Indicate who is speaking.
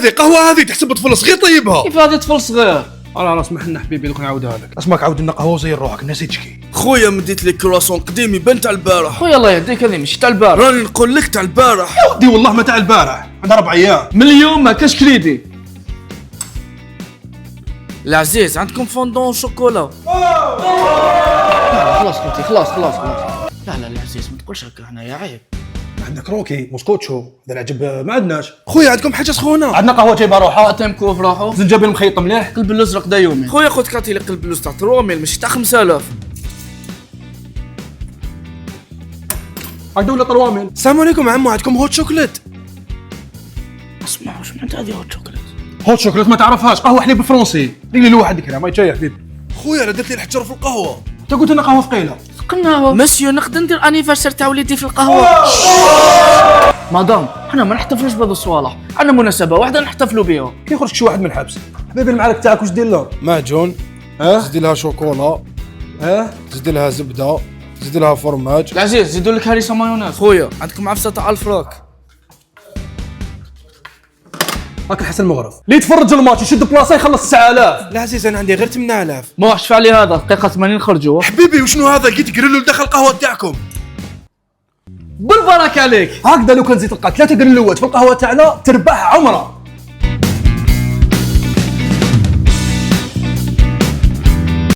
Speaker 1: قهوه هذه تحسب طفل صغير طيبها.
Speaker 2: كيف هذا طفل صغير؟
Speaker 3: لا اسمح لنا حبيبي دوك نعاودها لك. اسمعك عاود لنا قهوه زي روحك نسيتشكي.
Speaker 1: خويا مديت لك كرواسون قديم يبان تاع البارح.
Speaker 2: خويا الله يهديك هذه مش تاع البارح.
Speaker 1: راني نقول لك تاع البارح.
Speaker 3: يا ودي والله ما تاع البارح، عندها 4 ايام.
Speaker 2: من اليوم ما كاش كريدي.
Speaker 4: العزيز عندكم فوندون شوكولا؟
Speaker 2: خلاص خوتي خلاص. لا العزيز ما تقولش هكا هنايا عيب.
Speaker 3: عندك روكي موسكوتشو هذا العجب ما عندناش.
Speaker 1: خويا عندكم حاجه سخونه؟
Speaker 3: عندنا قهوه جايبه روحها،
Speaker 2: تيمكو في روحو،
Speaker 3: زنجبيل مخيط مليح،
Speaker 2: قلب الازرق دايومي.
Speaker 4: خويا خذ كاتي لي قلب اللوز تاع 3000 ماشي تاع 5000.
Speaker 3: هاي دوله طروامل.
Speaker 1: السلام عليكم عمو، عندكم هوت شوكولات؟
Speaker 2: اسمع واش معناتها هذه هوت شوكولات؟
Speaker 3: هوت شوكولات ما تعرفهاش، قهوه حليب فرنسي. دير لي لواحد كذا ما يتشيع حبيبي.
Speaker 1: خويا انا درت لي الحجر في القهوه.
Speaker 3: انت قلت لنا قهوه ثقيله.
Speaker 2: قلنا
Speaker 4: مسيو نقدر ندير انيفرسير تاع وليدي في القهوه.
Speaker 2: مدام حنا ما نحتفلوش بهذو الصوالح، عندنا مناسبه واحده نحتفلوا بها.
Speaker 3: كي يخرج شي واحد من الحبس حبيبي المعارك تاعك واش دير له؟
Speaker 1: معجون، زيد لها شوكولا، زيد لها زبده، زيد لها فرماج.
Speaker 2: العزيز زيدوا لك هريسه مايونيز.
Speaker 4: خويا عندكم عفسه تاع الفراك.
Speaker 3: هاك الحسن المغرب اللي يتفرج الماتش يشد بلاصه يخلص 9000.
Speaker 1: لا عزيز انا عندي غير 8000.
Speaker 2: ما راح تشفع لي هذا دقيقه 80 خرجوا.
Speaker 1: حبيبي وشنو هذا؟ لقيت قريلو دخل القهوه تاعكم.
Speaker 2: بالبركه عليك.
Speaker 3: هكذا لو كان زيد تلقى 3 قريلوات في القهوه تاعنا تربح عمره.